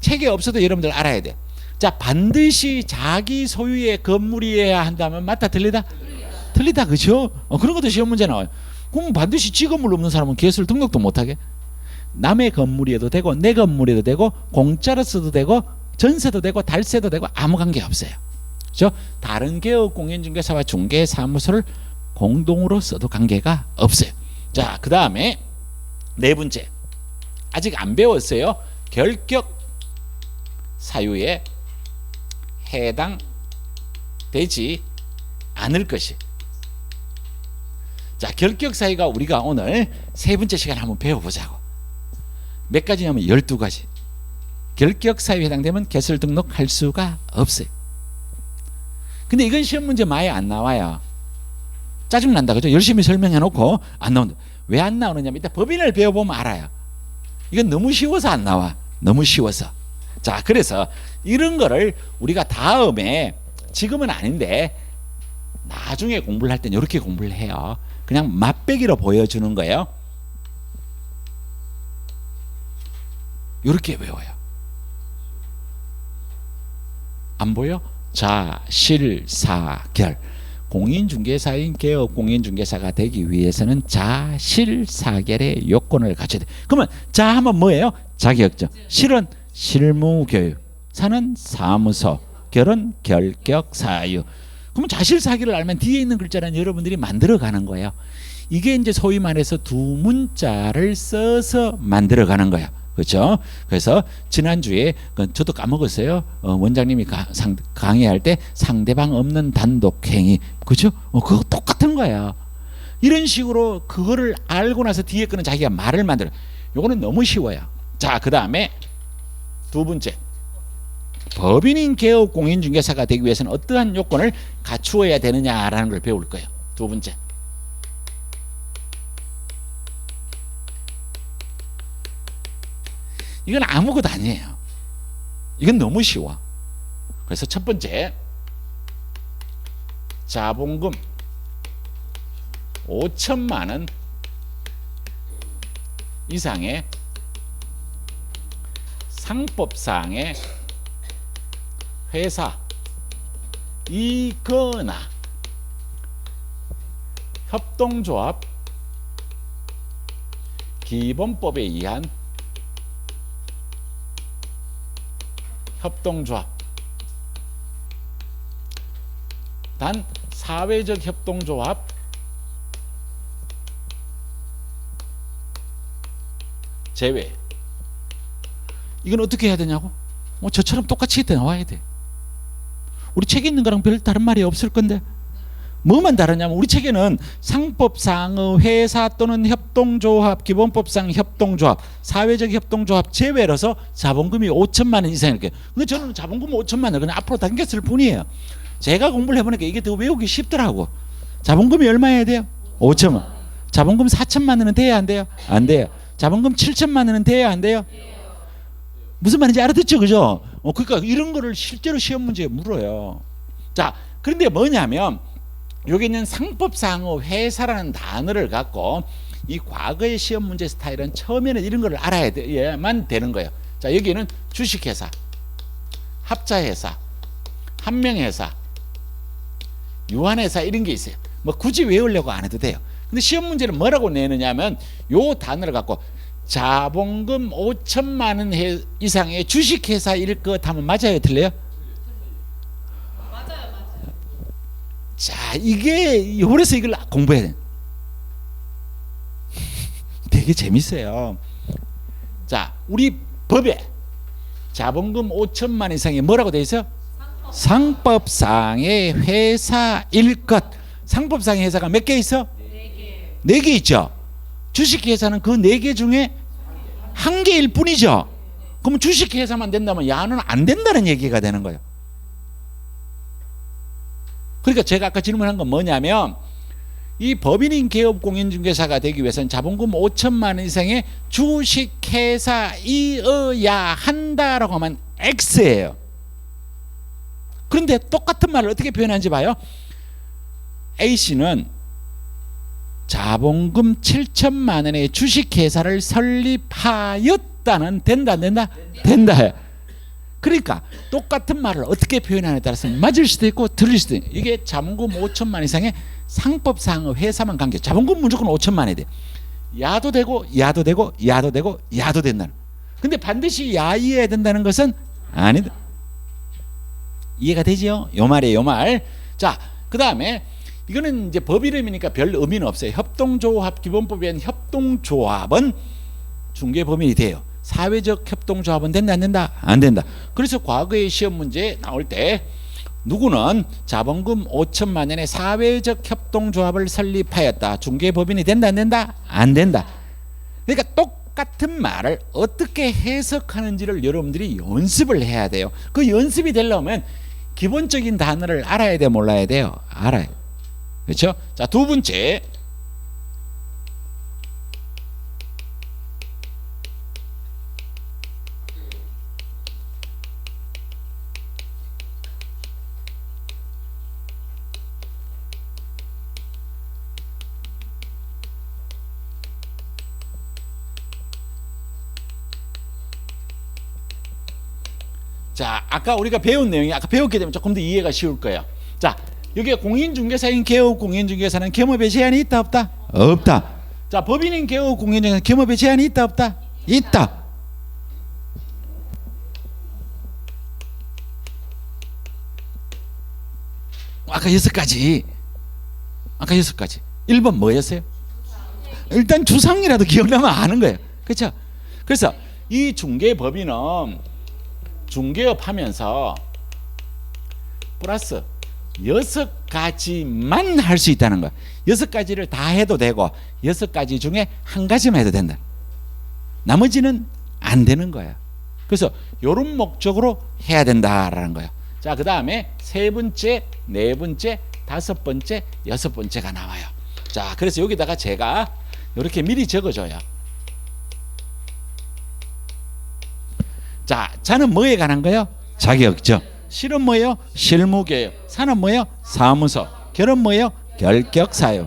책에 없어도 여러분들 알아야 돼. 자, 반드시 자기 소유의 건물이어야 한다면 맞다 틀리다? 틀리다, 그죠? 그런 것도 시험 문제 나와요. 그럼 반드시 지 건물 없는 사람은 개수를 등록도 못하게? 남의 건물이어도 되고 내 건물이어도 되고 공짜로 써도 되고 전세도 되고 달세도 되고 아무 관계 없어요. 그렇죠? 다른 개업 공인중개사와 중개사무소를 공동으로 써도 관계가 없어요. 자, 그 다음에 네 번째, 아직 안 배웠어요. 결격 사유에 해당되지 않을 것이. 자, 결격 사유가 우리가 오늘 세 번째 시간에 한번 배워보자고. 몇 가지냐면 12가지. 결격 사유에 해당되면 개설 등록할 수가 없어요. 근데 이건 시험 문제 많이 안 나와요. 짜증난다, 그죠? 열심히 설명해 놓고 안 나온다. 왜 안 나오느냐면 이따 법인을 배워보면 알아요. 이건 너무 쉬워서 안 나와. 너무 쉬워서. 자, 그래서 이런 거를 우리가 다음에, 지금은 아닌데 나중에 공부를 할 땐 이렇게 공부를 해요. 그냥 맛배기로 보여주는 거예요. 이렇게 외워요. 안 보여? 자, 실, 사, 결. 공인중개사인 개업 공인중개사가 되기 위해서는 자, 실, 사결의 요건을 갖춰야 돼. 그러면 자 하면 뭐예요? 자격증. 실은 실무교육, 사는 사무소, 결은 결격 사유. 그러면 자실사기를 알면 뒤에 있는 글자는 여러분들이 만들어가는 거예요. 이게 이제 소위 말해서 두 문자를 써서 만들어가는 거예요. 그렇죠? 그래서 지난주에 저도 까먹었어요. 원장님이 강의할 때 상대방 없는 단독행위, 그렇죠? 그거 똑같은 거야. 이런 식으로 그거를 알고 나서 뒤에 거는 자기가 말을 만들어. 요거는 너무 쉬워요. 자, 그 다음에 두 번째, 법인인 개업 공인중개사가 되기 위해서는 어떠한 요건을 갖추어야 되느냐라는 걸 배울 거예요. 두 번째, 이건 아무것도 아니에요. 이건 너무 쉬워. 그래서 첫 번째, 자본금 5천만 원 이상의 상법상의 회사이거나 협동조합 기본법에 의한 협동조합, 단 사회적 협동조합 제외. 이건 어떻게 해야 되냐고? 저처럼 똑같이 나와야 돼. 우리 책에 있는 거랑 별 다른 말이 없을 건데 뭐만 다르냐면 우리 책에는 상법상의 회사 또는 협동조합, 기본법상 협동조합, 사회적 협동조합 제외라서 자본금이 5천만 원 이상 이렇게. 근데 저는 자본금 5천만 원 그냥 앞으로 당겼을 뿐이에요. 제가 공부를 해보니까 이게 더 외우기 쉽더라고. 자본금이 얼마여야 돼요? 5천만 원. 자본금 4천만 원은 돼야 안 돼요? 안 돼요. 자본금 7천만 원은 돼야 안 돼요? 무슨 말인지 알아듣죠, 그죠? 그러니까 이런 거를 실제로 시험 문제에 물어요. 자, 그런데 뭐냐면 여기 있는 상법상의 회사라는 단어를 갖고 이 과거의 시험 문제 스타일은 처음에는 이런 걸 알아야만 되는 거예요. 자, 여기는 주식회사, 합자회사, 한명회사, 유한회사 이런 게 있어요. 뭐 굳이 외우려고 안 해도 돼요. 근데 시험 문제는 뭐라고 내느냐면 요 단어를 갖고 자본금 5천만 원 이상의 주식회사일 것 하면 맞아요, 틀려요? 자, 이게 그래서 이걸 공부해야 돼. 되게 재밌어요. 자, 우리 법에 자본금 5천만 이상이 뭐라고 돼 있어요? 상법상의 회사일 것. 상법상의 회사가 몇 개 있어? 네 개 있죠. 주식회사는 그 네 개 중에 한 개일 뿐이죠. 그럼 주식회사만 된다면 야는 안 된다는 얘기가 되는 거예요. 그러니까 제가 아까 질문한 건 뭐냐면 이 법인인 기업 공인중개사가 되기 위해서는 자본금 5천만 원 이상의 주식회사이어야 한다라고 하면 X예요. 그런데 똑같은 말을 어떻게 표현하는지 봐요. A씨는 자본금 7천만 원의 주식회사를 설립하였다는 된다 안 된다? 된다. 그러니까 똑같은 말을 어떻게 표현하느냐에 따라서 맞을 수도 있고 틀릴 수도 있고, 이게 자본금 5천만 이상의 상법상의 회사만 관계. 자본금 무조건 5천만 원이 돼. 야도 되고 야도 되고 야도 되고 야도 된다는. 근데 반드시 야이어야 된다는 것은 아니다. 이해가 되지요? 요 말이에요, 요 말. 자, 그 다음에 이거는 이제 법 이름이니까 별 의미는 없어요. 협동조합 기본법에 의한 협동조합은 중개법인이 돼요. 사회적 협동조합은 된다 안 된다? 안 된다. 그래서 과거의 시험 문제 나올 때 누구는 자본금 5천만 원의 사회적 협동조합을 설립하였다. 중개법인이 된다 안 된다? 안 된다. 그러니까 똑같은 말을 어떻게 해석하는지를 여러분들이 연습을 해야 돼요. 그 연습이 되려면 기본적인 단어를 알아야 돼, 몰라야 돼요? 알아야 돼요. 그렇죠? 자, 두 번째. 자, 아까 우리가 배운 내용이 아까 배웠기 때문에 조금 더 이해가 쉬울 거예요. 자, 여기 공인중개사인 개업 공인중개사는 겸업에 제한이 있다 없다? 없다. 자, 법인인 개업 공인중개사는 겸업에 제한이 있다 없다? 있다. 아까 6가지. 아까 6가지. 1번 뭐였어요? 일단 주상이라도 기억나면 아는 거예요. 그렇죠? 그래서 이 중개법인은 중개업 하면서 플러스 6가지만 할 수 있다는 거야. 6가지를 다 해도 되고 6가지 중에 한 가지만 해도 된다. 나머지는 안 되는 거야. 그래서 이런 목적으로 해야 된다라는 거야. 자, 그 다음에 세 번째, 네 번째, 다섯 번째, 여섯 번째가 나와요. 자, 그래서 여기다가 제가 이렇게 미리 적어줘요. 자, 자는 뭐에 관한 거예요? 자격증. 실은 뭐예요? 실무교육. 사는 뭐예요? 사무소. 결은 뭐예요? 결격사유.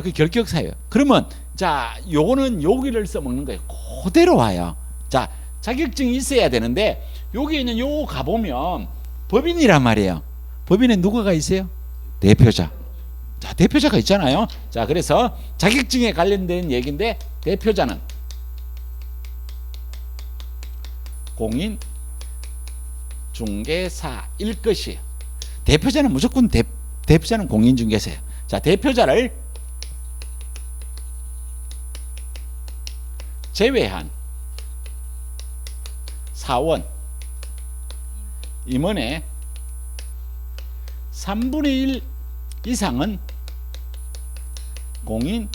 그 결격사유. 그러면 자, 요거는 여기를 써먹는 거예요. 그대로 와요. 자, 자격증이 있어야 되는데 여기 있는 요 가보면 법인이란 말이에요. 법인에 누구가 있어요? 대표자. 자, 대표자가 있잖아요. 자, 그래서 자격증에 관련된 얘기인데 대표자는 공인 중개사일 것이에요. 대표자는 무조건 대표자는 공인 중개사예요. 자, 대표자를 제외한 사원, 임원의 3분의 1 이상은 공인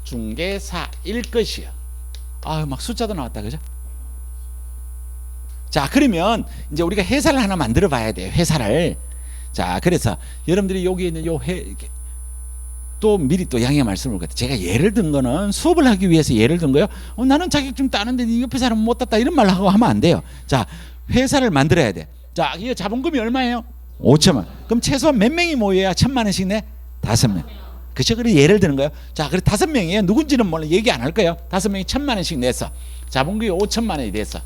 중개사일 것이요. 아, 막 숫자도 나왔다, 그죠? 자, 그러면 이제 우리가 회사를 하나 만들어 봐야 돼요. 회사를. 자, 그래서 여러분들이 여기 있는 요 또 미리 또 양해 말씀을 드릴게요. 제가 예를 든 거는 수업을 하기 위해서 예를 든 거예요. 나는 자격증 따는데 옆에 사람은 못 땄다 이런 말 하고 하면 안 돼요. 자, 회사를 만들어야 돼. 자, 이거 자본금이 얼마예요? 5천만. 그럼 최소한 몇 명이 모여야 1,000만 원씩 내? 5명. 그렇죠? 그래서 예를 드는 거예요. 자, 그래 5명이에요. 누군지는 몰라. 얘기 안 할 거예요. 5명이 1,000만 원씩 냈어. 자본금이 5천만 원이 됐어.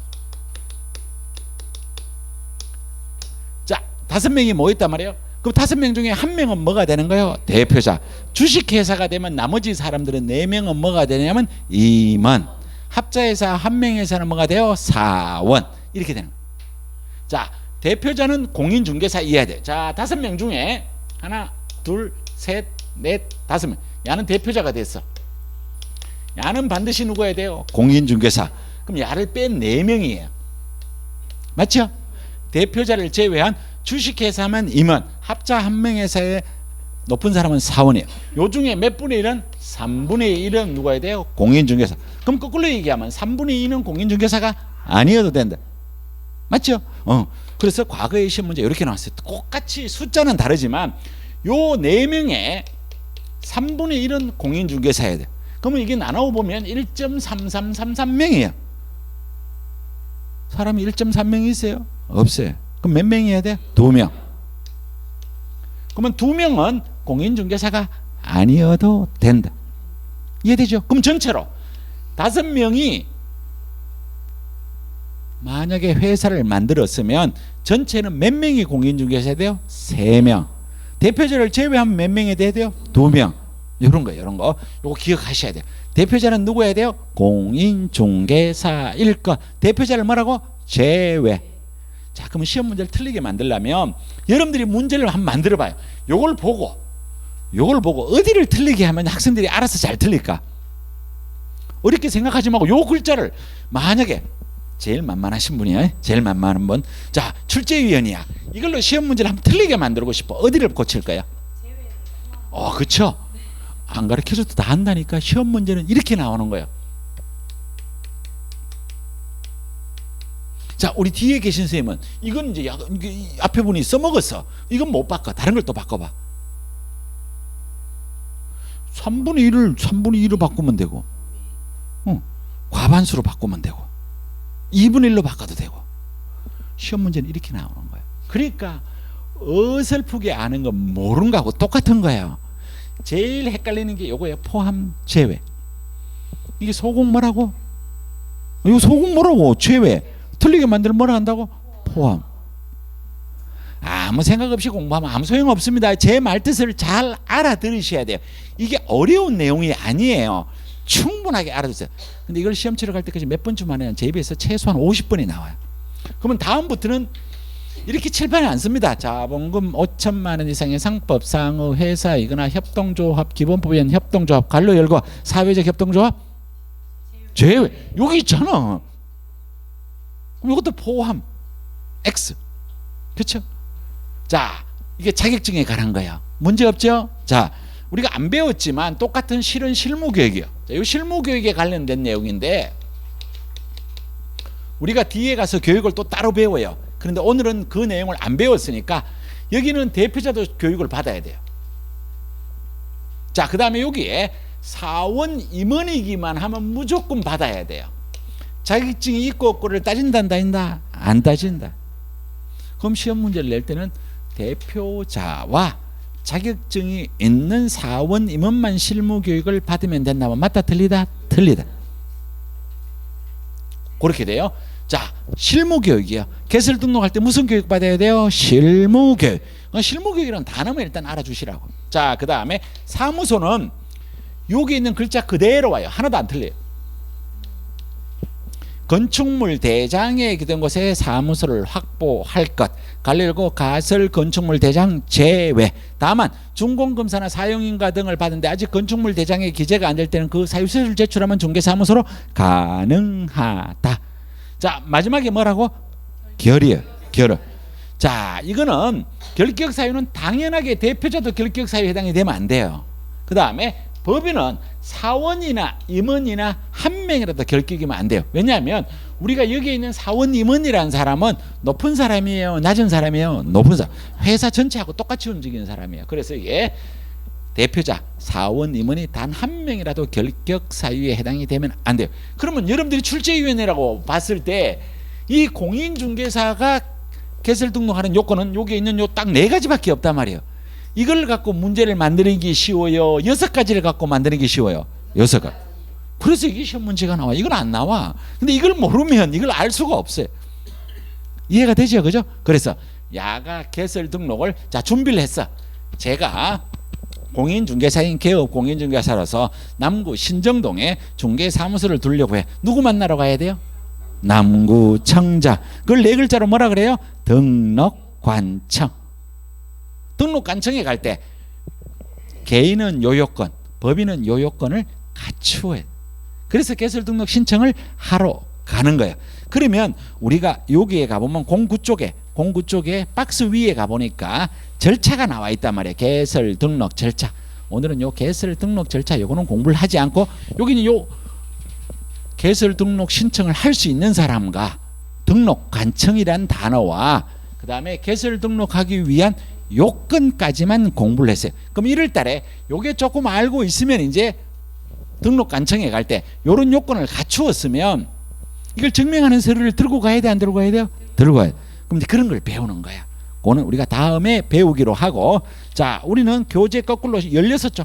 자, 5명이 모였단 말이에요. 그럼 5명 중에 1명은 뭐가 되는 거예요? 대표자. 주식회사가 되면 나머지 사람들은 4명은 뭐가 되냐면 임원. 합자회사 1명에서는 뭐가 돼요? 사원. 이렇게 되는 거예요. 자, 대표자는 공인중개사이어야 돼. 자, 5명 중에 하나, 둘, 셋, 넷, 5명. 야는 대표자가 됐어. 야는 반드시 누구여야 돼요? 공인중개사. 그럼 야를 뺀 4명이에요. 맞죠? 대표자를 제외한 주식회사만 임원, 합자 1명회사에 높은 사람은 사원이에요. 요 중에 몇 분의 1은 3분의 1은 누가 해야 돼요? 공인중개사. 그럼 거꾸로 얘기하면 3분의 2는 공인중개사가 아니어도 된다. 맞죠? 그래서 과거의 시험 문제 이렇게 나왔어요. 똑같이 숫자는 다르지만 요 4명의 3분의 1은 공인중개사여야 돼. 그러면 이게 나눠 보면 1.3333명이에요. 사람이 1.3명이 있어요? 없어요. 그럼 몇 명이어야 돼? 2명. 그러면 2명은 공인중개사가 아니어도 된다. 이해되죠? 그럼 전체로 5명이 만약에 회사를 만들었으면 전체는 몇 명이 공인중개사야 돼요? 3명. 대표자를 제외하면 몇 명이 돼야 돼요? 2명. 이런 거, 이런 거. 요거 기억하셔야 돼요. 대표자는 누구야 돼요? 공인중개사일 것. 대표자를 뭐라고? 제외. 자, 그러면 시험 문제를 틀리게 만들려면 여러분들이 문제를 한번 만들어 봐요. 요걸 보고 어디를 틀리게 하면 학생들이 알아서 잘 틀릴까? 어렵게 생각하지 말고 요 글자를 만약에 제일 만만하신 분이야. 제일 만만한 분. 자, 출제위원이야. 이걸로 시험 문제를 한번 틀리게 만들고 싶어. 어디를 고칠 거야? 그쵸? 안 가르쳐줘도 다 한다니까. 시험 문제는 이렇게 나오는 거예요. 자, 우리 뒤에 계신 선생님은 이건 이제 앞에 분이 써먹었어. 이건 못 바꿔. 다른 걸 또 바꿔봐. 3분의 1로 바꾸면 되고, 과반수로 바꾸면 되고, 2분의 1로 바꿔도 되고. 시험 문제는 이렇게 나오는 거예요. 그러니까 어설프게 아는 건 모르는 거하고 똑같은 거예요. 제일 헷갈리는 게 요거예요. 포함, 제외. 이게 소공 뭐라고? 이거 소공 뭐라고? 제외. 틀리게 만들면 뭐라 한다고? 포함. 아무 생각 없이 공부하면 아무 소용 없습니다. 제 말뜻을 잘 알아들으셔야 돼요. 이게 어려운 내용이 아니에요. 충분하게 알아두세요. 근데 이걸 시험 치러 갈 때까지 몇 번쯤 하냐면 JB에서 최소한 50번이 나와요. 그러면 다음부터는 이렇게 칠판에 안 씁니다. 자본금 5천만 원 이상의 상법상의 회사이거나 협동조합, 기본법인 협동조합, 갈로 열고 사회적 협동조합 제외. 여기 있잖아. 그럼 이것도 포함 X. 그렇죠? 자, 이게 자격증에 관한 거예요. 문제 없죠? 자, 우리가 안 배웠지만 똑같은 실은 실무교육이요. 자, 이 실무교육에 관련된 내용인데 우리가 뒤에 가서 교육을 또 따로 배워요. 그런데 오늘은 그 내용을 안 배웠으니까 여기는 대표자도 교육을 받아야 돼요. 자, 그 다음에 여기에 사원 임원이기만 하면 무조건 받아야 돼요. 자격증이 있고 없고를 따진다 안 따진다? 안 따진다. 그럼 시험 문제를 낼 때는 대표자와 자격증이 있는 사원 임원만 실무교육을 받으면 된다면 맞다 틀리다? 틀리다. 그렇게 돼요. 자, 실무교육이요. 개설 등록할 때 무슨 교육 받아야 돼요? 실무교육. 실무교육이라는 단어만 일단 알아주시라고. 자, 그 다음에 사무소는 여기 있는 글자 그대로 와요. 하나도 안 틀려요. 건축물 대장에 기던 곳에 사무소를 확보할 것. 갈려고 가설 건축물 대장 제외. 다만 준공검사나 사용인가 등을 받는데 아직 건축물 대장에 기재가 안 될 때는 그 사유서를 제출하면 중개사무소로 가능하다. 자, 마지막에 뭐라고? 결이에요. 결. 자, 이거는 결격 사유는 당연하게 대표자도 결격 사유에 해당이 되면 안 돼요. 그 다음에 법인은 사원이나 임원이나 한 명이라도 결격이면 안 돼요. 왜냐하면 우리가 여기 있는 사원 임원이라는 사람은 높은 사람이에요? 낮은 사람이에요? 높은 사람. 회사 전체하고 똑같이 움직이는 사람이에요. 그래서 이게 대표자, 사원 임원이 단 한 명이라도 결격 사유에 해당이 되면 안 돼요. 그러면 여러분들이 출제위원회라고 봤을 때 이 공인중개사가 개설 등록하는 요건은 여기 있는 요 딱 4가지밖에 없단 말이에요. 이걸 갖고 문제를 만드는 게 쉬워요? 6가지를 갖고 만드는 게 쉬워요? 6가지. 그래서 이게 시험 문제가 나와. 이건 안 나와. 근데 이걸 모르면 이걸 알 수가 없어요. 이해가 되죠? 그죠? 그래서 야가 개설 등록을 자 준비를 했어. 제가 공인중개사인 개업 공인중개사로서 남구 신정동에 중개사무소를 두려고 해. 누구 만나러 가야 돼요? 남구청장. 그걸 4글자로 뭐라 그래요? 등록관청. 등록관청에 갈 때 개인은 요 요건, 법인은 요 요건을 갖추어야 돼. 그래서 개설 등록 신청을 하러 가는 거예요. 그러면 우리가 여기에 가보면 공구 쪽에 박스 위에 가보니까 절차가 나와 있단 말이에요. 개설 등록 절차. 오늘은 요 개설 등록 절차 요거는 공부를 하지 않고 여기는 요 개설 등록 신청을 할 수 있는 사람과 등록 관청이란 단어와 그 다음에 개설 등록하기 위한 요건까지만 공부를 했어요. 그럼 1월 달에 요게 조금 알고 있으면 이제 등록 관청에 갈 때 요런 요건을 갖추었으면 이걸 증명하는 서류를 들고 가야 돼, 안 들고 가야 돼요? 들고 가야 돼. 그럼 이제 그런 걸 배우는 거야. 그거는 우리가 다음에 배우기로 하고, 자, 우리는 교재 거꾸로 16쪽.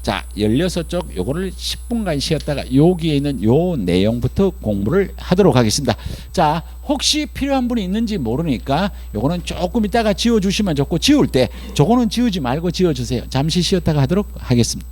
자, 16쪽 요거를 10분간 쉬었다가 여기에 있는 요 내용부터 공부를 하도록 하겠습니다. 자, 혹시 필요한 분이 있는지 모르니까 요거는 조금 이따가 지워주시면 좋고, 지울 때 저거는 지우지 말고 지워주세요. 잠시 쉬었다가 하도록 하겠습니다.